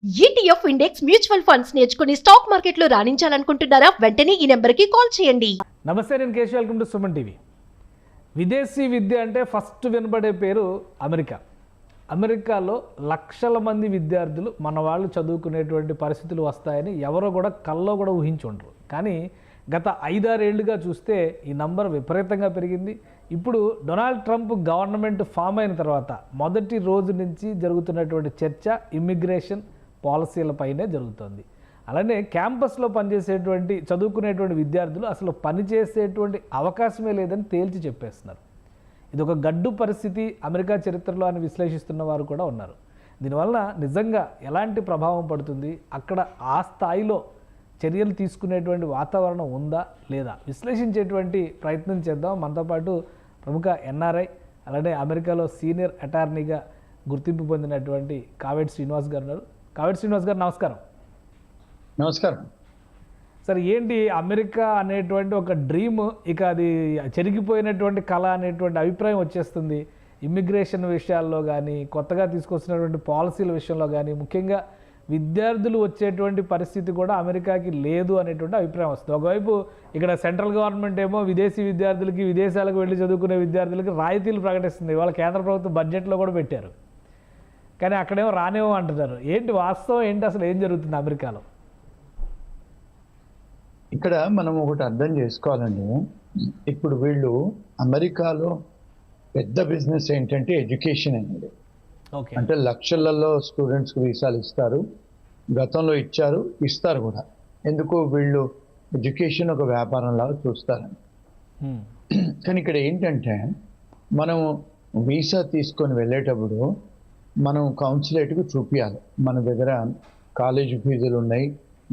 ETF index mutual funds నేర్చుకుని stock మార్కెట్లో రాణించాలనుకుంటున్నారా? వెంటనే ఈ నెంబర్కి కాల్ చేయండి. నమస్తే, నేను Keshav. Welcome to Suman TV. విదేశీ విద్య అంటే ఫస్ట్ వినబడే పేరు అమెరికా. అమెరికాలో లక్షల మంది విద్యార్థులు మన వాళ్ళు చదువుకునేటువంటి పరిస్థితులు వస్తాయని ఎవరో కూడా కల్లో కూడా ఊహించి ఉండరు. కానీ గత 5-6 ఏళ్లుగా చూస్తే ఈ నంబర్ విపరీతంగా పెరిగింది. ఇప్పుడు డొనాల్డ్ ట్రంప్ గవర్నమెంట్ ఫామ్ అయిన తర్వాత మొదటి రోజు నుంచి జరుగుతున్నటువంటి చర్చ ఇమ్మిగ్రేషన్ పాలసీలపైనే జరుగుతుంది. అలానే క్యాంపస్లో పనిచేసేటువంటి చదువుకునేటువంటి విద్యార్థులు అసలు పనిచేసేటువంటి అవకాశమే లేదని తేల్చి చెప్పేస్తున్నారు. ఇది ఒక గడ్డు పరిస్థితి అమెరికా చరిత్రలో అని విశ్లేషిస్తున్న వారు కూడా ఉన్నారు. దీనివల్ల నిజంగా ఎలాంటి ప్రభావం పడుతుంది, అక్కడ ఆ స్థాయిలో చర్యలు తీసుకునేటువంటి వాతావరణం ఉందా లేదా విశ్లేషించేటువంటి ప్రయత్నం చేద్దాం. మనతో పాటు ప్రముఖ ఎన్ఆర్ఐ అలానే అమెరికాలో సీనియర్ అటార్నీగా గుర్తింపు పొందినటువంటి కావేటి శ్రీనివాస్ గారు ఉన్నారు. కావేటి శ్రీనివాస్ గారు నమస్కారం. నమస్కారం సార్, ఏంటి అమెరికా అనేటువంటి ఒక డ్రీమ్ ఇక అది చెరిగిపోయినటువంటి కళ అనేటువంటి అభిప్రాయం వచ్చేస్తుంది. ఇమ్మిగ్రేషన్ విషయాల్లో కానీ, కొత్తగా తీసుకొచ్చినటువంటి పాలసీల విషయంలో కానీ, ముఖ్యంగా విద్యార్థులు వచ్చేటువంటి పరిస్థితి కూడా అమెరికాకి లేదు అనేటువంటి అభిప్రాయం వస్తుంది. ఒకవైపు ఇక్కడ సెంట్రల్ గవర్నమెంట్ ఏమో విదేశీ విద్యార్థులకి, విదేశాలకు వెళ్ళి చదువుకునే విద్యార్థులకి రాయితీలు ప్రకటిస్తుంది. ఇవాళ కేంద్ర ప్రభుత్వం బడ్జెట్లో కూడా పెట్టారు. కానీ అక్కడేమో రానేమో అంటున్నారు. ఏంటి వాస్తవం ఏంటి, అసలు ఏం జరుగుతుంది అమెరికాలో? ఇక్కడ మనం ఒకటి అర్థం చేసుకోవాలండి. ఇప్పుడు వీళ్ళు అమెరికాలో పెద్ద బిజినెస్ ఏంటంటే ఎడ్యుకేషన్ అనేది. అంటే లక్షలలో స్టూడెంట్స్కి వీసాలు ఇస్తారు, గతంలో ఇచ్చారు, ఇస్తారు కూడా. ఎందుకు వీళ్ళు ఎడ్యుకేషన్ ఒక వ్యాపారం లాగా చూస్తారని. కానీ ఇక్కడ ఏంటంటే మనం వీసా తీసుకొని వెళ్ళేటప్పుడు మనం కౌన్సిలేట్కి చూపించాలి మన దగ్గర కాలేజీ ఫీజులు ఉన్నాయి,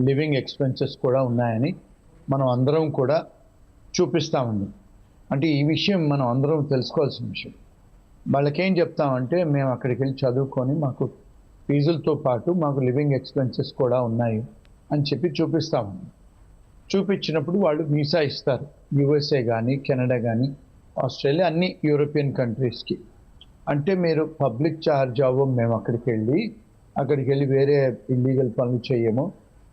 లివింగ్ ఎక్స్పెన్సెస్ కూడా ఉన్నాయని మనం అందరం కూడా చూపిస్తామండి. అంటే ఈ విషయం మనం అందరం తెలుసుకోవాల్సిన విషయం. వాళ్ళకేం చెప్తామంటే మేము అక్కడికి వెళ్ళి చదువుకొని మాకు ఫీజులతో పాటు మాకు లివింగ్ ఎక్స్పెన్సెస్ కూడా ఉన్నాయి అని చెప్పి చూపిస్తామండి. చూపించినప్పుడు వాళ్ళు వీసా ఇస్తారు. యూఎస్ఏ కానీ, కెనడా కానీ, ఆస్ట్రేలియా, అన్ని యూరోపియన్ కంట్రీస్కి. అంటే మీరు పబ్లిక్ ఛార్జ్ అవ్వం, మేము అక్కడికి వెళ్ళి వేరే ఇల్లీగల్ పనులు చేయము,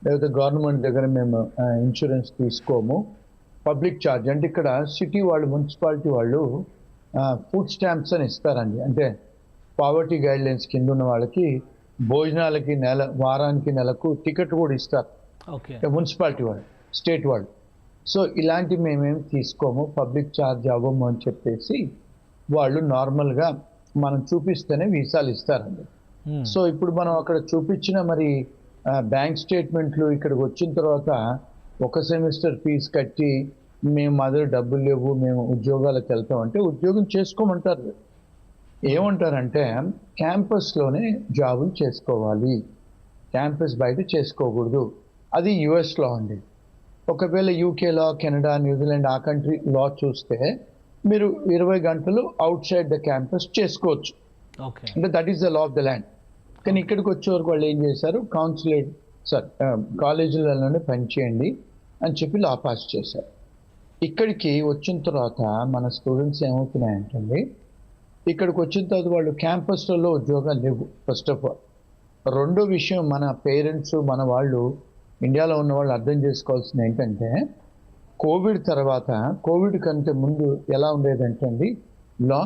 లేకపోతే గవర్నమెంట్ దగ్గర మేము ఇన్సూరెన్స్ తీసుకోము. పబ్లిక్ ఛార్జ్ అంటే ఇక్కడ సిటీ వాళ్ళు, మున్సిపాలిటీ వాళ్ళు ఫుడ్ స్టాంప్స్ అని ఇస్తారండి. అంటే పావర్టీ గైడ్లైన్స్ కింద ఉన్న వాళ్ళకి భోజనాలకి వారానికి నెలకు టికెట్ కూడా ఇస్తారు మున్సిపాలిటీ వాళ్ళు, స్టేట్ వాళ్ళు. సో ఇలాంటివి మేమేమి తీసుకోము, పబ్లిక్ ఛార్జ్ అవ్వము అని చెప్పేసి వాళ్ళు నార్మల్గా మనం చూపిస్తేనే వీసాలు ఇస్తారండి. సో ఇప్పుడు మనం అక్కడ చూపించిన మరి బ్యాంక్ స్టేట్మెంట్లు ఇక్కడికి వచ్చిన తర్వాత ఒక సెమిస్టర్ ఫీజు కట్టి మేము మా దగ్గర డబ్బులు లేవు, మేము ఉద్యోగాలకు వెళ్తామంటే ఉద్యోగం చేసుకోమంటారు. ఏమంటారంటే క్యాంపస్లోనే జాబులు చేసుకోవాలి, క్యాంపస్ బయట చేసుకోకూడదు. అది యుఎస్లో అండి. ఒకవేళ యూకేలో, కెనడా, న్యూజిలాండ్ ఆ కంట్రీ లా చూస్తే మీరు 20 గంటలు అవుట్ సైడ్ ద క్యాంపస్ చేసుకోవచ్చు. అంటే that is the law of the land. కానీ ఇక్కడికి వచ్చే వరకు వాళ్ళు ఏం చేశారు, కాలేజీలలోనే పనిచేయండి అని చెప్పి లా పాస్ చేశారు. ఇక్కడికి వచ్చిన తర్వాత మన స్టూడెంట్స్ ఏమవుతున్నాయంటే ఇక్కడికి వచ్చిన తర్వాత వాళ్ళు క్యాంపస్లలో ఉద్యోగాలు లేవు ఫస్ట్ ఆఫ్ ఆల్. రెండో విషయం, మన పేరెంట్స్, మన వాళ్ళు, ఇండియాలో ఉన్న వాళ్ళు అర్థం చేసుకోవాల్సింది ఏంటంటే కోవిడ్ తర్వాత, కోవిడ్ కంటే ముందు ఎలా ఉండేదంటే అండి లా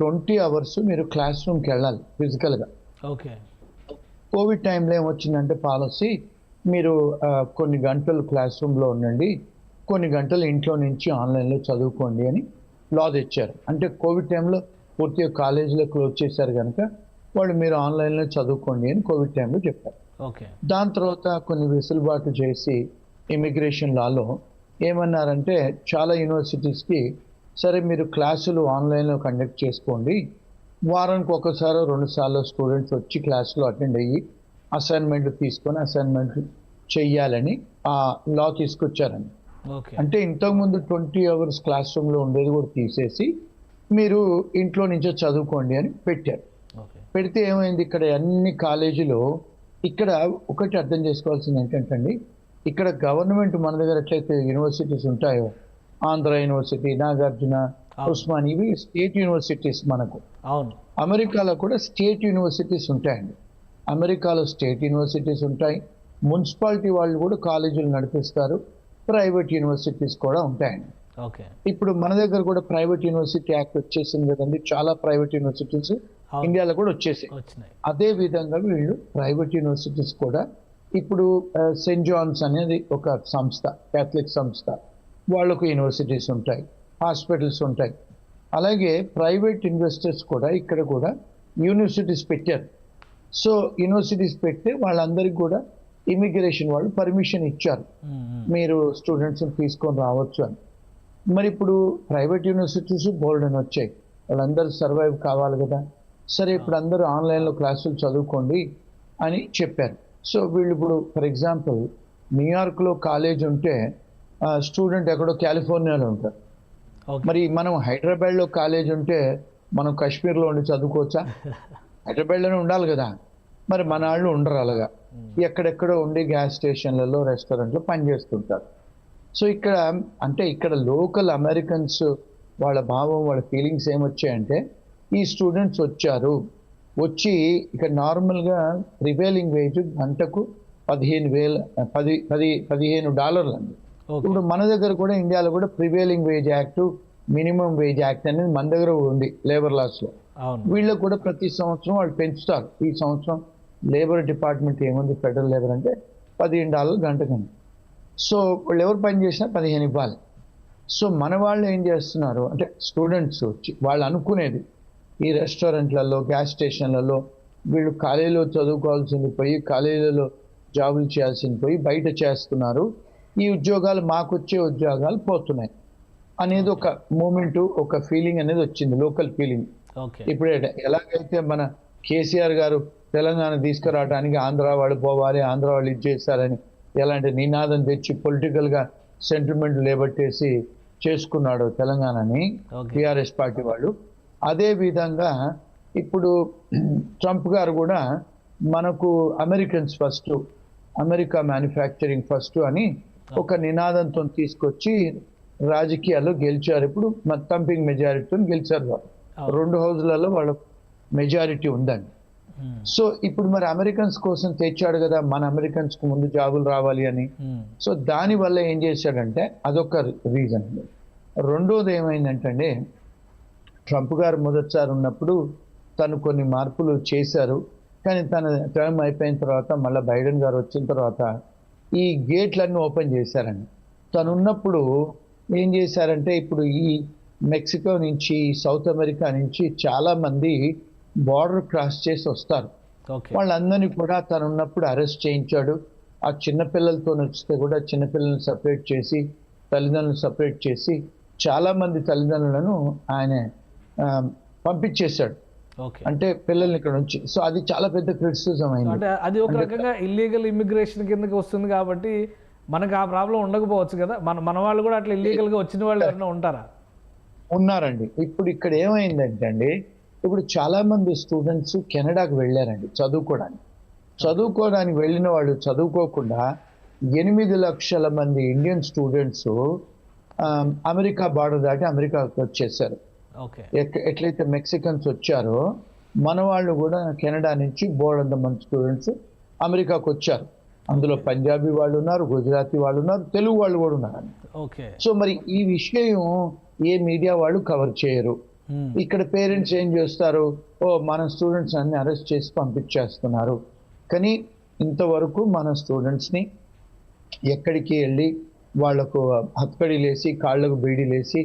20 hours మీరు క్లాస్ రూమ్కి వెళ్ళాలి ఫిజికల్గా. కోవిడ్ టైంలో ఏమొచ్చిందంటే పాలసీ, మీరు కొన్ని గంటలు క్లాస్ రూమ్లో ఉండండి, కొన్ని గంటలు ఇంట్లో నుంచి ఆన్లైన్లో చదువుకోండి అని లా తెచ్చారు. అంటే కోవిడ్ టైంలో పూర్తిగా కాలేజీలో క్లోజ్ చేశారు కనుక వాళ్ళు మీరు ఆన్లైన్లో చదువుకోండి అని కోవిడ్ టైంలో చెప్పారు. దాని తర్వాత కొన్ని వెసులుబాటు చేసి ఇమిగ్రేషన్ లాలో ఏమన్నారంటే చాలా యూనివర్సిటీస్కి సరే మీరు క్లాసులు ఆన్లైన్లో కండక్ట్ చేసుకోండి, వారానికి ఒకసారి 2 సార్లు స్టూడెంట్స్ వచ్చి క్లాసులో అటెండ్ అయ్యి అసైన్మెంట్లు తీసుకొని అసైన్మెంట్లు చెయ్యాలని ఆ లా తీసుకొచ్చారండి. అంటే ఇంతకుముందు 20 hours క్లాస్ రూమ్లో ఉండేది కూడా తీసేసి మీరు ఇంట్లో నుంచో చదువుకోండి అని పెట్టారు. పెడితే ఏమైంది, ఇక్కడ అన్ని కాలేజీలో ఇక్కడ ఒకటి అర్థం చేసుకోవాల్సింది ఏంటంటే అండి, ఇక్కడ గవర్నమెంట్ మన దగ్గర ఎట్లయితే యూనివర్సిటీస్ ఉంటాయో, ఆంధ్ర యూనివర్సిటీ, నాగార్జున, ఉస్మాన్, ఇవి స్టేట్ యూనివర్సిటీస్ మనకు. అమెరికాలో కూడా స్టేట్ యూనివర్సిటీస్ ఉంటాయండి. అమెరికాలో స్టేట్ యూనివర్సిటీస్ ఉంటాయి, మున్సిపాలిటీ వాళ్ళు కూడా కాలేజీలు నడిపిస్తారు, ప్రైవేట్ యూనివర్సిటీస్ కూడా ఉంటాయండి. ఓకే. ఇప్పుడు మన దగ్గర కూడా ప్రైవేట్ యూనివర్సిటీ యాక్ట్ వచ్చేసింది కదండి, చాలా ప్రైవేట్ యూనివర్సిటీస్ ఇండియాలో కూడా వచ్చేసాయి. అదే విధంగా వీళ్ళు ప్రైవేట్ యూనివర్సిటీస్ కూడా ఇప్పుడు సెయింట్ జాన్స్ అనేది ఒక సంస్థ, క్యాథలిక్ సంస్థ, వాళ్ళకు యూనివర్సిటీస్ ఉంటాయి, హాస్పిటల్స్ ఉంటాయి. అలాగే ప్రైవేట్ ఇన్వెస్టర్స్ కూడా ఇక్కడ కూడా యూనివర్సిటీస్ పెట్టారు. సో యూనివర్సిటీస్ పెట్టి వాళ్ళందరికీ కూడా ఇమిగ్రేషన్ వాళ్ళు పర్మిషన్ ఇచ్చారు, మీరు స్టూడెంట్స్ని తీసుకొని రావచ్చు అని. మరి ఇప్పుడు ప్రైవేట్ యూనివర్సిటీస్ బోల్డ్ అని వచ్చాయి, వాళ్ళందరూ సర్వైవ్ కావాలి కదా. సరే ఇప్పుడు అందరూ ఆన్లైన్లో క్లాసులు చదువుకోండి అని చెప్పారు. సో వీళ్ళు ఇప్పుడు ఫర్ ఎగ్జాంపుల్ న్యూయార్క్లో కాలేజ్ ఉంటే స్టూడెంట్ ఎక్కడో కాలిఫోర్నియాలో ఉంటారు. మరి మనం హైదరాబాద్లో కాలేజ్ ఉంటే మనం కాశ్మీర్లో ఉండి చదువుకోవచ్చా? హైదరాబాద్లోనే ఉండాలి కదా. మరి మన వాళ్ళు ఉండరు అలాగా, ఎక్కడెక్కడో ఉండి గ్యాస్ స్టేషన్లలో రెస్టారెంట్లో పనిచేస్తుంటారు. సో ఇక్కడ అంటే ఇక్కడ లోకల్ అమెరికన్స్ వాళ్ళ భావం, వాళ్ళ ఫీలింగ్స్ ఏమొచ్చాయంటే, ఈ స్టూడెంట్స్ వచ్చారు, వచ్చి ఇక్కడ నార్మల్గా ప్రివేలింగ్ వేజ్ గంటకు $15,000 అండి. ఇప్పుడు మన దగ్గర కూడా ఇండియాలో కూడా prevailing wage act, minimum wage act అనేది మన దగ్గర ఉంది లేబర్ లాస్లో. వీళ్ళకు కూడా ప్రతి సంవత్సరం వాళ్ళు పెంచుతారు. ఈ సంవత్సరం లేబర్ డిపార్ట్మెంట్ ఏముంది, ఫెడరల్ లేబర్ అంటే $15 గంటకండి. సో వాళ్ళు ఎవరు పని చేసినా 15 ఇవ్వాలి. సో మన వాళ్ళు ఏం చేస్తున్నారు అంటే స్టూడెంట్స్ వచ్చి వాళ్ళు అనుకునేది ఈ రెస్టారెంట్లలో, గ్యాస్ స్టేషన్లలో వీళ్ళు కాలేజీలో చదువుకోవాల్సింది పోయి కాలేజీలలో జాబులు చేయాల్సింది పోయి బయట చేస్తున్నారు, ఈ ఉద్యోగాలు మాకు వచ్చే ఉద్యోగాలు పోతున్నాయి అనేది ఒక మూమెంట్, ఒక ఫీలింగ్ అనేది వచ్చింది, లోకల్ ఫీలింగ్. ఇప్పుడు ఎలాగైతే మన కేసీఆర్ గారు తెలంగాణ తీసుకురావడానికి ఆంధ్ర వాళ్ళు పోవాలి, ఆంధ్ర వాళ్ళు ఇది చేస్తారని ఎలాంటి నినాదం తెచ్చి పొలిటికల్గా సెంటిమెంట్ లేబట్టేసి చేసుకున్నాడు తెలంగాణని టీఆర్ఎస్ పార్టీ వాళ్ళు, అదే విధంగా ఇప్పుడు ట్రంప్ గారు కూడా మనకు Americans first, America manufacturing first అని ఒక నినాదంతో తీసుకొచ్చి రాజకీయాల్లో గెలిచారు. ఇప్పుడు థంపింగ్ మెజారిటీతో గెలిచారు వాళ్ళు, 2 హౌజ్లలో వాళ్ళ మెజారిటీ ఉందండి. సో ఇప్పుడు మరి అమెరికన్స్ కోసం తెచ్చాడు కదా, మన అమెరికన్స్కు ముందు జాబులు రావాలి అని. సో దానివల్ల ఏం చేశాడంటే అదొక రీజన్. రెండోది ఏమైందంటే ట్రంప్ గారు మొదటిసారి ఉన్నప్పుడు తను కొన్ని మార్పులు చేశారు, కానీ తన టర్మ్ అయిపోయిన తర్వాత మళ్ళీ బైడెన్ గారు వచ్చిన తర్వాత ఈ గేట్లన్నీ ఓపెన్ చేశారండి. తను ఉన్నప్పుడు ఏం చేశారంటే ఇప్పుడు ఈ మెక్సికో నుంచి, సౌత్ అమెరికా నుంచి చాలామంది బార్డర్ క్రాస్ చేసి వస్తారు. వాళ్ళందరినీ కూడా తను ఉన్నప్పుడు అరెస్ట్ చేయించాడు. ఆ చిన్నపిల్లలతో వస్తే కూడా చిన్నపిల్లల్ని సపరేట్ చేసి, తల్లిదండ్రులను సపరేట్ చేసి చాలామంది తల్లిదండ్రులను ఆయన పంపించేశాడు, అంటే పిల్లల్ని ఇక్కడ నుంచి. సో అది చాలా పెద్ద క్రిటిసిజం అయింది. అంటే అది ఒక రకంగా ఇల్లీగల్ ఇమిగ్రేషన్ కిందకి వస్తుంది కాబట్టి మనకు ఆ ప్రాబ్లం ఉండకపోవచ్చు కదా. మన వాళ్ళు కూడా అట్లా ఇల్లీగల్గా వచ్చిన వాళ్ళు ఎవరైనా ఉంటారా? ఉన్నారండి. ఇప్పుడు ఇక్కడ ఏమైందంటే అండి, ఇప్పుడు చాలామంది స్టూడెంట్స్ కెనడాకు వెళ్ళారండి చదువుకోవడానికి వెళ్ళిన వాళ్ళు చదువుకోకుండా 8 లక్షల మంది ఇండియన్ స్టూడెంట్స్ అమెరికా బార్డర్ దాటి అమెరికాకు వచ్చేసారు. ఎట్లయితే మెక్సికన్స్ వచ్చారో మన వాళ్ళు కూడా కెనడా నుంచి బోర్డంత మంది స్టూడెంట్స్ అమెరికాకు వచ్చారు. అందులో పంజాబీ వాళ్ళు ఉన్నారు, గుజరాతీ వాళ్ళు ఉన్నారు, తెలుగు వాళ్ళు కూడా ఉన్నారు. సో మరి ఈ విషయం ఏ మీడియా వాళ్ళు కవర్ చేయరు. ఇక్కడ పేరెంట్స్ ఏం చేస్తారు, మన స్టూడెంట్స్ అన్ని అరెస్ట్ చేసి పంపించేస్తున్నారు. కానీ ఇంతవరకు మన స్టూడెంట్స్ని ఎక్కడికి వెళ్ళి వాళ్లకు హత్కడీలేసి కాళ్లకు బీడీలేసి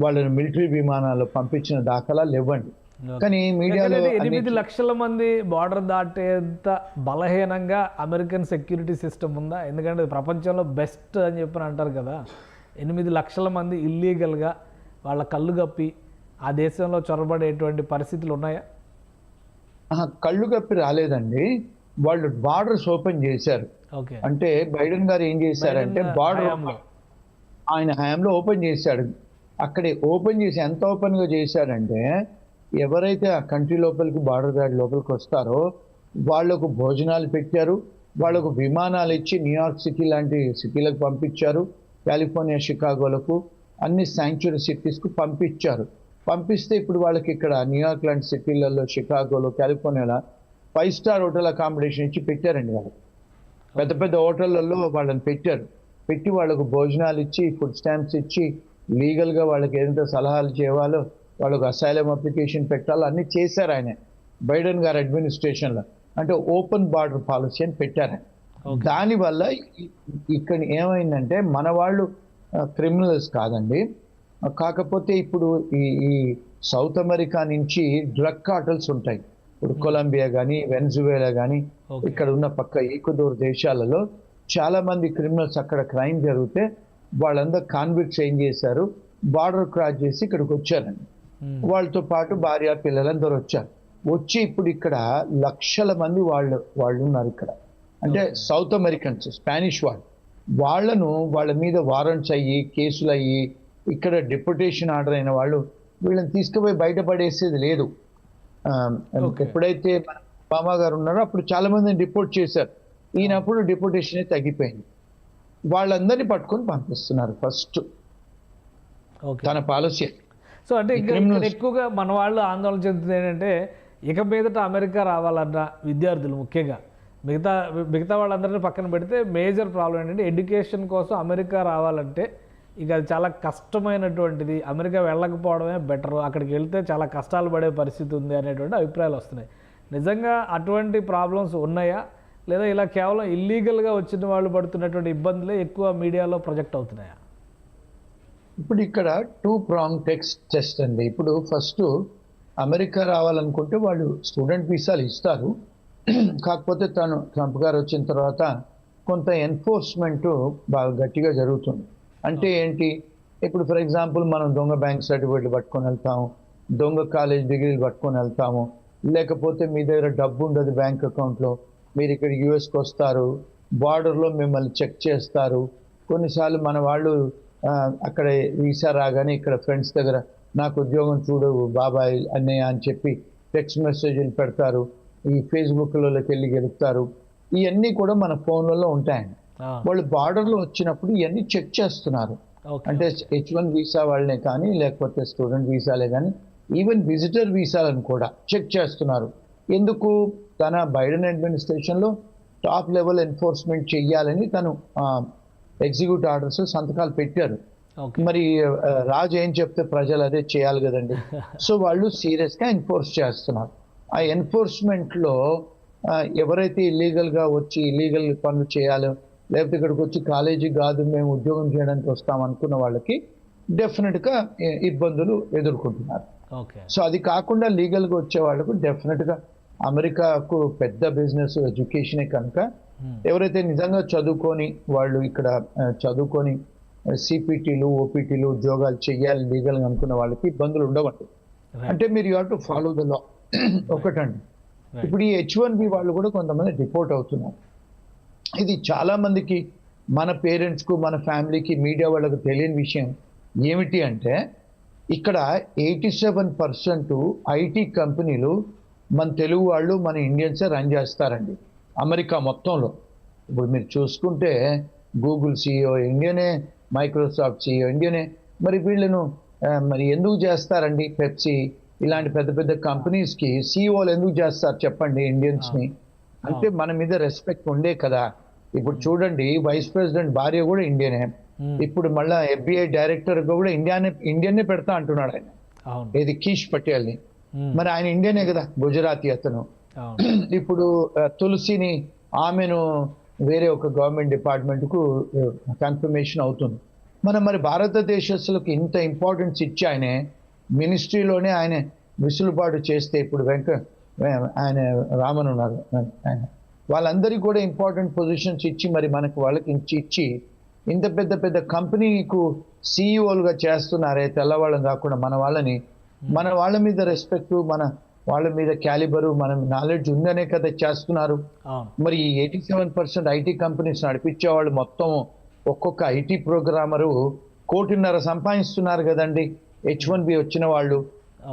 వాళ్ళని మిలిటరీ విమానాల్లో పంపించిన దాఖలాలు ఇవ్వండి. కానీ మీడియాలో 8 లక్షల మంది బార్డర్ దాటేంత బలహీనంగా అమెరికన్ సెక్యూరిటీ సిస్టమ్ ఉందా? ఎందుకంటే ప్రపంచంలో బెస్ట్ అని చెప్పని అంటారు కదా. 8 లక్షల మంది ఇల్లీగల్గా వాళ్ళ కళ్ళు కప్పి ఆ దేశంలో చొరబడేటువంటి పరిస్థితులు ఉన్నాయా? కళ్ళు కప్పి రాలేదండి, వాళ్ళు బార్డర్స్ ఓపెన్ చేశారు. అంటే బైడెన్ గారు ఏం చేశారంటే బార్డర్ ఆయన హయాంలో ఓపెన్ చేశాడు. అక్కడే ఓపెన్ చేసి ఎంత ఓపెన్గా చేశాడంటే ఎవరైతే ఆ కంట్రీ లోపలికి బార్డర్ గార్డ్ లోపలికి వస్తారో వాళ్లకు భోజనాలు పెట్టారు, వాళ్లకు విమానాలు ఇచ్చి న్యూయార్క్ సిటీ లాంటి సిటీలకు పంపించారు, కాలిఫోర్నియా షికాగోలకు అన్ని శాంక్చురీ సిటీస్కు పంపించారు. పంపిస్తే ఇప్పుడు వాళ్ళకి ఇక్కడ న్యూయార్క్ లాంటి సిటీలలో, షికాగోలో, కాలిఫోర్నియాలో 5 స్టార్ హోటల్ అకామిడేషన్ ఇచ్చి పెట్టారండి వాళ్ళు. పెద్ద పెద్ద హోటళ్లలో వాళ్ళని పెట్టి వాళ్ళకు భోజనాలు ఇచ్చి, ఫుడ్ స్టాంప్స్ ఇచ్చి, లీగల్గా వాళ్ళకి ఏదైతే సలహాలు చేయాలో, వాళ్ళకు అసైలం అప్లికేషన్ పెట్టాలో అన్నీ చేశారు ఆయన బైడెన్ గారి అడ్మినిస్ట్రేషన్లో. అంటే ఓపెన్ బార్డర్ పాలసీ అని పెట్టారు. దానివల్ల ఇక్కడ ఏమైందంటే మన వాళ్ళు క్రిమినల్స్ కాదండి, కాకపోతే ఇప్పుడు ఈ సౌత్ అమెరికా నుంచి డ్రగ్ కార్టల్స్ ఉంటాయి. ఇప్పుడు కొలంబియా కానీ, వెనజువేలా కానీ, ఇక్కడ ఉన్న పక్క ఈక్వెడోర్ దేశాలలో చాలా మంది క్రిమినల్స్ అక్కడ క్రైమ్ జరిగితే వాళ్ళందరూ కాన్విక్ట్స్ ఏం చేశారు, బార్డర్ క్రాస్ చేసి ఇక్కడికి వచ్చారండి. వాళ్ళతో పాటు భార్య పిల్లలందరూ వచ్చి ఇప్పుడు ఇక్కడ లక్షల మంది వాళ్ళు ఉన్నారు ఇక్కడ. అంటే సౌత్ అమెరికన్స్, స్పానిష్ వాళ్ళ మీద వారెంట్స్ అయ్యి, కేసులు అయ్యి, ఇక్కడ డిప్యూటేషన్ ఆర్డర్ అయిన వాళ్ళు వీళ్ళని తీసుకుపోయి బయటపడేసేది లేదు. ఎప్పుడైతే ఒబామా గారు ఉన్నారో అప్పుడు చాలా మందిని డిపోర్ట్ చేశారు. ఈయనప్పుడు డిపోర్టేషన్ తగ్గిపోయింది. వాళ్ళందరినీ పట్టుకొని పంపిస్తున్నారు ఫస్ట్ తన పాలసీ. సో అంటే ఇక్కడ ఎక్కువగా మన వాళ్ళు ఆందోళన చెందుతుంది ఏంటంటే, ఇక మీదట అమెరికా రావాలన్న విద్యార్థులు ముఖ్యంగా, మిగతా వాళ్ళందరినీ పక్కన పెడితే మేజర్ ప్రాబ్లం ఏంటంటే, ఎడ్యుకేషన్ కోసం అమెరికా రావాలంటే ఇక అది చాలా కష్టమైనటువంటిది, అమెరికా వెళ్ళకపోవడమే బెటర్, అక్కడికి వెళ్తే చాలా కష్టాలు పడే పరిస్థితి ఉంది అనేటువంటి అభిప్రాయాలు వస్తున్నాయి. నిజంగా అటువంటి ప్రాబ్లమ్స్ ఉన్నాయా, లేదా ఇలా కేవలం ఇల్లీగల్గా వచ్చిన వాళ్ళు పడుతున్నటువంటి ఇబ్బందులే ఎక్కువ మీడియాలో ప్రొజెక్ట్ అవుతున్నాయా? ఇప్పుడు ఇక్కడ 2 prong టెస్ట్ అండి. ఇప్పుడు ఫస్ట్ అమెరికా రావాలనుకుంటే వాళ్ళు స్టూడెంట్ వీసాలు ఇస్తారు. కాకపోతే ట్రంప్ గారు వచ్చిన తర్వాత కొంత ఎన్ఫోర్స్మెంట్ బాగా గట్టిగా జరుగుతుంది. అంటే ఏంటి, ఇప్పుడు ఫర్ ఎగ్జాంపుల్ మనం దొంగ బ్యాంక్ సర్టిఫికేట్లు పట్టుకొని వెళ్తాము, దొంగ కాలేజ్ డిగ్రీలు పట్టుకొని వెళ్తాము, లేకపోతే మీ దగ్గర డబ్బు ఉండదు బ్యాంక్ అకౌంట్లో, మీరు ఇక్కడ యూఎస్కి వస్తారు, బార్డర్లో మిమ్మల్ని చెక్ చేస్తారు. కొన్నిసార్లు మన వాళ్ళు అక్కడ వీసా రాగానే ఇక్కడ ఫ్రెండ్స్ దగ్గర నాకు ఉద్యోగం చూడు బాబాయ్ అన్నయ్య అని చెప్పి టెక్స్ట్ మెసేజ్లు పెడతారు, ఈ ఫేస్బుక్లలోకి వెళ్ళి గెలుపుతారు. ఇవన్నీ కూడా మన ఫోన్లలో ఉంటాయండి. వాళ్ళు బార్డర్లో వచ్చినప్పుడు ఇవన్నీ చెక్ చేస్తున్నారు. అంటే H1 వీసా వాళ్ళనే కానీ, లేకపోతే స్టూడెంట్ వీసాలే కానీ, ఈవెన్ విజిటర్ వీసాలను కూడా చెక్ చేస్తున్నారు. ఎందుకు, తన బైడెన్ అడ్మినిస్ట్రేషన్లో టాప్ లెవెల్ ఎన్ఫోర్స్మెంట్ చెయ్యాలని తను ఎగ్జిక్యూటివ్ ఆర్డర్స్ సంతకాలు పెట్టారు. మరి రాజు ఏం చెప్తే ప్రజలు అదే చేయాలి కదండి. సో వాళ్ళు సీరియస్గా ఎన్ఫోర్స్ చేస్తున్నారు. ఆ ఎన్ఫోర్స్మెంట్లో ఎవరైతే ఇల్లీగల్గా వచ్చి ఇల్లీగల్ పనులు చేయాలో, లేకపోతే ఇక్కడికి వచ్చి కాలేజీ కాదు మేము ఉద్యోగం చేయడానికి వస్తాం అనుకున్న వాళ్ళకి డెఫినెట్గా ఇబ్బందులు ఎదుర్కొంటున్నారు. సో అది కాకుండా లీగల్గా వచ్చే వాళ్ళకు డెఫినెట్గా అమెరికాకు పెద్ద బిజినెస్ ఎడ్యుకేషనే కనుక ఎవరైతే నిజంగా చదువుకొని వాళ్ళు ఇక్కడ చదువుకొని సిపిటీలు ఓపీటీలు ఉద్యోగాలు చెయ్యాలి లీగల్గా అనుకున్న వాళ్ళకి ఇబ్బందులు ఉండవండి. అంటే మీరు you have to follow the law. ఒకటండి, ఇప్పుడు ఈ H1B వాళ్ళు కూడా కొంతమంది డిపోర్ట్ అవుతున్నారు. ఇది చాలా మందికి, మన పేరెంట్స్కు, మన ఫ్యామిలీకి, మీడియా వాళ్ళకు తెలియని విషయం ఏమిటి అంటే, ఇక్కడ 87% ఐటీ కంపెనీలు మన తెలుగు వాళ్ళు, మన ఇండియన్సే రన్ చేస్తారండి అమెరికా మొత్తంలో. ఇప్పుడు మీరు చూసుకుంటే గూగుల్ CEO ఇండియనే, మైక్రోసాఫ్ట్ CEO ఇండియనే. మరి వీళ్ళను మరి ఎందుకు చేస్తారండి? పెప్సీ ఇలాంటి పెద్ద పెద్ద కంపెనీస్కి CEOలు ఎందుకు చేస్తారు చెప్పండి ఇండియన్స్ని? అంటే మన మీద రెస్పెక్ట్ ఉండే కదా. ఇప్పుడు చూడండి, వైస్ ప్రెసిడెంట్ భార్య కూడా ఇండియనే. ఇప్పుడు మళ్ళీ FBI డైరెక్టర్గా కూడా ఇండియన్నే పెడతా అంటున్నాడు ఆయన, ఏది కీష్ పటేల్ని. మరి ఆయన ఇండియనే కదా, గుజరాతీ అతను. ఇప్పుడు తులసిని, ఆమెను వేరే ఒక గవర్నమెంట్ డిపార్ట్మెంట్కు కన్ఫర్మేషన్ అవుతుంది. మరి భారతదేశస్తులకు ఇంత ఇంపార్టెన్స్ ఇచ్చి ఆయనే మినిస్ట్రీలోనే ఆయన విసులుబాటు చేస్తే, ఇప్పుడు ఆయన రామన్ ఉన్నారు, ఆయన వాళ్ళందరికీ కూడా ఇంపార్టెంట్ పొజిషన్స్ ఇచ్చి మరి మనకు వాళ్ళకి ఇచ్చి ఇంత పెద్ద పెద్ద కంపెనీకు CEOలుగా చేస్తున్నారే తెల్లవాళ్ళని కాకుండా మన వాళ్ళని. మన వాళ్ళ మీద రెస్పెక్ట్, మన వాళ్ళ మీద క్యాలిబరు, మన నాలెడ్జ్ ఉందనే కదా చేస్తున్నారు. మరి ఈ 87% ఐటీ కంపెనీస్ నడిపించే వాళ్ళు మొత్తం ఒక్కొక్క ఐటీ ప్రోగ్రామరు 1.5 కోటి సంపాదిస్తున్నారు కదండి H1B వచ్చిన వాళ్ళు.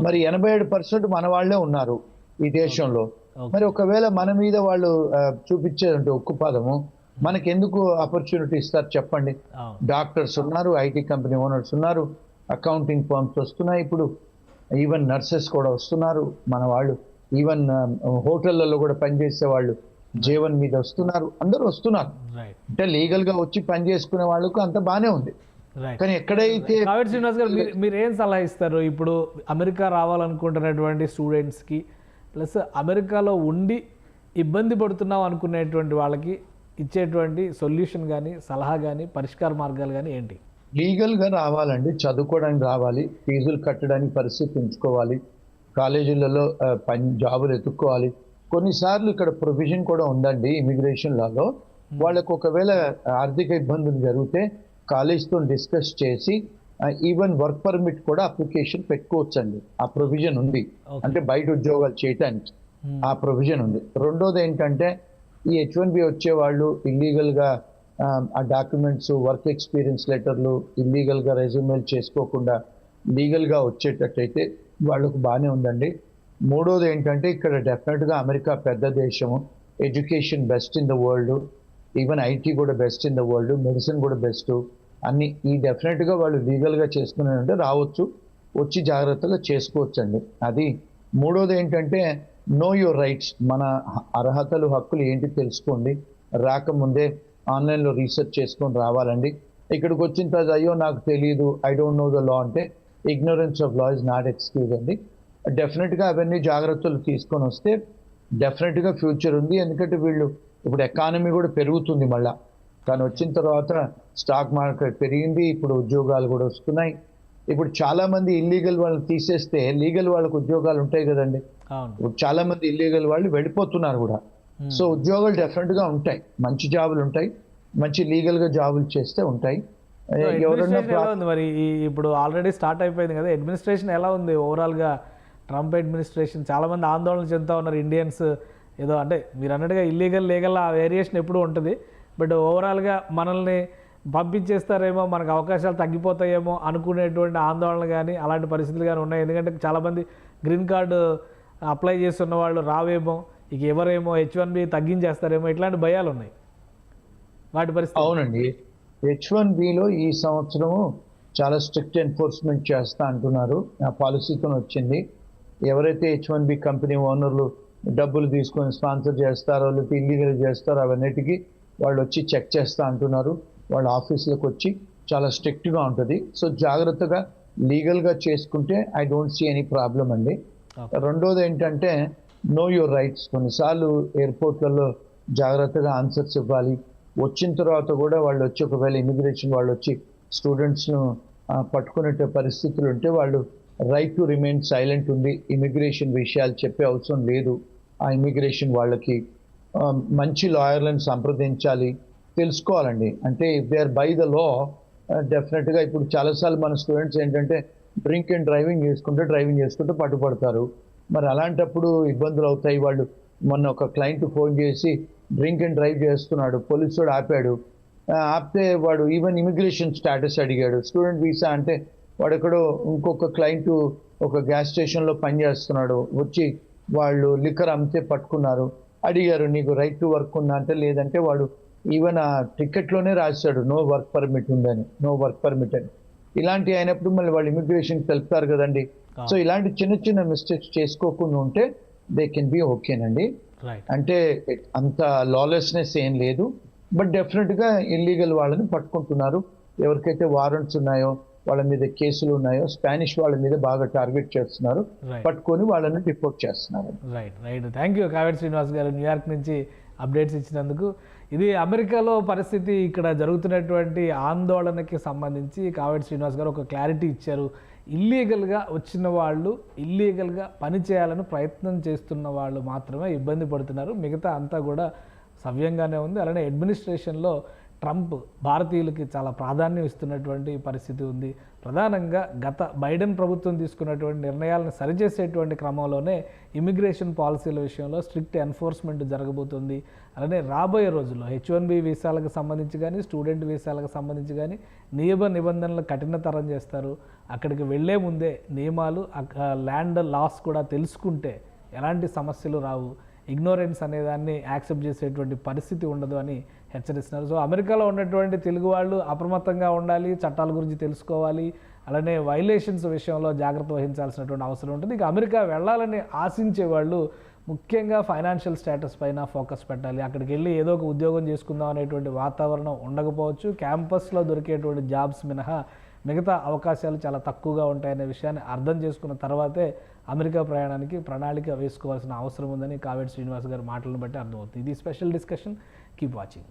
మరి 87% మన వాళ్ళే ఉన్నారు ఈ దేశంలో. మరి ఒకవేళ మన మీద వాళ్ళు చూపించేదంటే ఉక్కుపాదము, మనకెందుకు ఆపర్చునిటీ ఇస్తారు చెప్పండి? డాక్టర్స్ ఉన్నారు, ఐటీ కంపెనీ ఓనర్స్ ఉన్నారు, అకౌంటింగ్ ఫర్మ్స్ వస్తున్నాయి, ఇప్పుడు ఈవెన్ నర్సెస్ కూడా వస్తున్నారు, మన వాళ్ళు ఈవెన్ హోటళ్లలో కూడా పనిచేసే వాళ్ళు జీవన్ మీద వస్తున్నారు, అందరూ వస్తున్నారు. రైట్ అంటే లీగల్ గా వచ్చి పని చేసుకునే వాళ్ళకు అంత బానే ఉంది. రైట్. కానీ ఎక్కడైతే కావేటి శ్రీనివాస్ గారు, మీరు ఏం సలహా ఇస్తారు ఇప్పుడు అమెరికా రావాలనుకుంటున్నటువంటి స్టూడెంట్స్కి, ప్లస్ అమెరికాలో ఉండి ఇబ్బంది పడుతున్నాం అనుకునేటువంటి వాళ్ళకి ఇచ్చేటువంటి సొల్యూషన్ కానీ, సలహా కానీ, పరిష్కార మార్గాలు కానీ ఏంటి? లీగల్ గా రావాలండి, చదువుకోవడానికి రావాలి, ఫీజులు కట్టడానికి పరిస్థితి ఉంచుకోవాలి, కాలేజీలలో జాబులు ఎత్తుక్కోవాలి. కొన్నిసార్లు ఇక్కడ ప్రొవిజన్ కూడా ఉందండి ఇమిగ్రేషన్ లాలో. వాళ్ళకు ఒకవేళ ఆర్థిక ఇబ్బందులు జరిగితే కాలేజ్తో డిస్కస్ చేసి ఈవెన్ వర్క్ పర్మిట్ కూడా అప్లికేషన్ పెట్టుకోవచ్చండి. ఆ ప్రొవిజన్ ఉంది. అంటే బయట ఉద్యోగాలు చేయటానికి ఆ ప్రొవిజన్ ఉంది. రెండోది ఏంటంటే ఈ H1B వచ్చే వాళ్ళు ఇల్లీగల్గా ఆ డాక్యుమెంట్స్, వర్క్ ఎక్స్పీరియన్స్ లెటర్లు ఇల్లీగల్గా రెజ్యూమేలు చేసుకోకుండా లీగల్గా వచ్చేటట్టయితే వాళ్ళకు బాగానే ఉందండి. మూడోది ఏంటంటే ఇక్కడ డెఫినెట్గా అమెరికా పెద్ద దేశము, education best in the world, even IT కూడా best in the world, medicine కూడా బెస్ట్, అన్ని ఈ డెఫినెట్గా వాళ్ళు లీగల్గా చేసుకునే ఉంటే రావచ్చు, వచ్చి జాగ్రత్తగా చేసుకోవచ్చు అండి. అది మూడోది ఏంటంటే నో యువర్ రైట్స్, మన అర్హతలు హక్కులు ఏంటి తెలుసుకోండి. రాకముందే ఆన్లైన్లో రీసెర్చ్ చేసుకొని రావాలండి. ఇక్కడికి వచ్చిన తర్వాత అయ్యో నాకు తెలియదు, I don't know the law అంటే ignorance of law is not excuse అండి. డెఫినెట్గా అవన్నీ జాగ్రత్తలు తీసుకొని వస్తే డెఫినెట్గా ఫ్యూచర్ ఉంది. ఎందుకంటే వీళ్ళు ఇప్పుడు ఎకానమీ కూడా పెరుగుతుంది మళ్ళా. కానీ వచ్చిన తర్వాత స్టాక్ మార్కెట్ పెరిగింది, ఇప్పుడు ఉద్యోగాలు కూడా వస్తున్నాయి. ఇప్పుడు చాలా మంది ఇల్లీగల్ వాళ్ళని తీసేస్తే లీగల్ వాళ్ళకు ఉద్యోగాలు ఉంటాయి కదండి. ఇప్పుడు చాలా మంది ఇల్లీగల్ వాళ్ళు వెళ్ళిపోతున్నారు కూడా. సో ఉద్యోగాలు డెఫినెట్గా ఉంటాయి, మంచి జాబులు ఉంటాయి, మంచి లీగల్గా జాబులు చేస్తే ఉంటాయి. ఎవరన్నా మరి ఇప్పుడు ఆల్రెడీ స్టార్ట్ అయిపోయింది కదా, అడ్మినిస్ట్రేషన్ ఎలా ఉంది ఓవరాల్గా? ట్రంప్ అడ్మినిస్ట్రేషన్ చాలా మంది ఆందోళన చెందుతూ ఉన్నారు ఇండియన్స్. ఏదో అంటే మీరు అన్నట్టుగా ఇల్లీగల్ లీగల్ ఆ వేరియేషన్ ఎప్పుడూ ఉంటుంది, బట్ ఓవరాల్గా మనల్ని పంపించేస్తారేమో, మనకు అవకాశాలు తగ్గిపోతాయేమో అనుకునేటువంటి ఆందోళన కానీ అలాంటి పరిస్థితులు కానీ ఉన్నాయి. ఎందుకంటే చాలామంది గ్రీన్ కార్డు అప్లై చేస్తున్న వాళ్ళు రావేమో, ఇక ఎవరేమో H1B తగ్గించేస్తారేమో, ఇట్లాంటి భయాలు ఉన్నాయి. వాటి పరిస్థితి అవునండి. H1Bలో ఈ సంవత్సరము చాలా స్ట్రిక్ట్ ఎన్ఫోర్స్మెంట్ చేస్తా అంటున్నారు. ఆ పాలసీతో వచ్చింది. ఎవరైతే H1B కంపెనీ ఓనర్లు డబ్బులు తీసుకొని స్పాన్సర్ చేస్తారో లేకపోతే ఇల్లీగల్ చేస్తారో అవన్నిటికీ వాళ్ళు వచ్చి చెక్ చేస్తా అంటున్నారు. వాళ్ళ ఆఫీసులకు వచ్చి చాలా స్ట్రిక్ట్గా ఉంటుంది. సో జాగ్రత్తగా లీగల్గా చేసుకుంటే I don't see any problem అండి. రెండోది ఏంటంటే నో యువర్ రైట్స్. కొన్నిసార్లు ఎయిర్పోర్ట్లలో జాగ్రత్తగా ఆన్సర్స్ ఇవ్వాలి. వచ్చిన తర్వాత కూడా వాళ్ళు వచ్చి ఒకవేళ ఇమిగ్రేషన్ వాళ్ళు వచ్చి స్టూడెంట్స్ను పట్టుకునే పరిస్థితులు ఉంటే వాళ్ళు రైట్ టు రిమైన్ సైలెంట్ ఉంది. ఇమిగ్రేషన్ విషయాలు చెప్పే అవసరం లేదు. ఆ ఇమిగ్రేషన్ వాళ్ళకి మంచి లాయర్లను సంప్రదించాలి, తెలుసుకోవాలండి. అంటే if they are by the law డెఫినెట్గా ఇప్పుడు చాలాసార్లు మన స్టూడెంట్స్ ఏంటంటే డ్రింక్ అండ్ డ్రైవింగ్ చేసుకుంటూ పట్టుపడతారు. మరి అలాంటప్పుడు ఇబ్బందులు అవుతాయి. వాళ్ళు మొన్న ఒక క్లయింట్ ఫోన్ చేసి డ్రింక్ అండ్ డ్రైవ్ చేస్తున్నాడు, పోలీసుడు ఆపాడు. ఆపితే వాడు ఈవెన్ ఇమిగ్రేషన్ స్టేటస్ అడిగాడు, స్టూడెంట్ వీసా అంటే వాడు ఎక్కడో ఇంకొక క్లయింట్ ఒక గ్యాస్ స్టేషన్లో పనిచేస్తున్నాడు, వచ్చి వాళ్ళు లిక్కర్ అమ్మితే పట్టుకున్నారు. అడిగారు నీకు రైట్ టు వర్క్ ఉందా అంటే లేదంటే వాడు ఈవెన్ ఆ టికెట్లోనే రాశాడు నో వర్క్ పర్మిట్ ఉందని, నో వర్క్ పర్మిట్ అని. ఇలాంటి అయినప్పుడు మళ్ళీ వాళ్ళు ఇమిగ్రేషన్కి తెలుపుతారు కదండి. సో ఇలాంటి చిన్న చిన్న మిస్టేక్స్ చేసుకోకుండా ఉంటే దే కెన్ బి ఓకేనండి. అంటే అంత లాలెస్నెస్ ఏం లేదు, బట్ డెఫినెట్గా ఇల్లీగల్ వాళ్ళని పట్టుకుంటున్నారు. ఎవరికైతే వారెంట్స్ ఉన్నాయో వాళ్ళ మీద కేసులు ఉన్నాయో స్పానిష్ వాళ్ళ మీద బాగా టార్గెట్ చేస్తున్నారు, పట్టుకొని వాళ్ళని రిపోర్ట్ చేస్తున్నారు. Right. Thank you Kaveti Srinivas గారు, న్యూయార్క్ నుంచి అప్డేట్స్ ఇచ్చినందుకు. ఇది అమెరికాలో పరిస్థితి, ఇక్కడ జరుగుతున్నటువంటి ఆందోళనకి సంబంధించి కావేటి శ్రీనివాస్ గారు ఒక క్లారిటీ ఇచ్చారు. ఇల్లీగల్గా వచ్చిన వాళ్ళు, ఇల్లీగల్గా పని చేయాలని ప్రయత్నం చేస్తున్న వాళ్ళు మాత్రమే ఇబ్బంది పడుతున్నారు, మిగతా అంతా కూడా సవ్యంగానే ఉంది. అలానే అడ్మినిస్ట్రేషన్లో ట్రంప్ భారతీయులకి చాలా ప్రాధాన్యం ఇస్తున్నటువంటి పరిస్థితి ఉంది. ప్రధానంగా గత బైడెన్ ప్రభుత్వం తీసుకున్నటువంటి నిర్ణయాలను సరిచేసేటువంటి క్రమంలోనే ఇమిగ్రేషన్ పాలసీల విషయంలో స్ట్రిక్ట్ ఎన్ఫోర్స్మెంట్ జరగబోతుంది. అలానే రాబోయే రోజుల్లో H1B వీసాలకు సంబంధించి కానీ, స్టూడెంట్ వీసాలకు సంబంధించి కానీ నియమ నిబంధనలు కఠినతరం చేస్తారు. అక్కడికి వెళ్లే ముందే నియమాలు, ల్యాండ్ లాస్ కూడా తెలుసుకుంటే ఎలాంటి సమస్యలు రావు, ఇగ్నోరెన్స్ అనేదాన్ని యాక్సెప్ట్ చేసేటువంటి పరిస్థితి ఉండదు అని హెచ్చరిస్తున్నారు. సో అమెరికాలో ఉన్నటువంటి తెలుగు వాళ్ళు అప్రమత్తంగా ఉండాలి, చట్టాల గురించి తెలుసుకోవాలి, అలానే వైలేషన్స్ విషయంలో జాగ్రత్త వహించాల్సినటువంటి అవసరం ఉంటుంది. ఇక అమెరికా వెళ్ళాలని ఆశించే వాళ్ళు ముఖ్యంగా ఫైనాన్షియల్ స్టేటస్ పైన ఫోకస్ పెట్టాలి. అక్కడికి వెళ్ళి ఏదో ఒక ఉద్యోగం చేసుకుందాం అనేటువంటి వాతావరణం ఉండకపోవచ్చు. క్యాంపస్లో దొరికేటువంటి జాబ్స్ మినహా మిగతా అవకాశాలు చాలా తక్కువగా ఉంటాయనే విషయాన్ని అర్థం చేసుకున్న తర్వాతే అమెరికా ప్రయాణానికి ప్రణాళిక వేసుకోవాల్సిన అవసరం ఉందని కావేటి శ్రీనివాస్ గారి మాటలను బట్టి అర్థమవుతుంది. ఇది స్పెషల్ డిస్కషన్. Keep watching.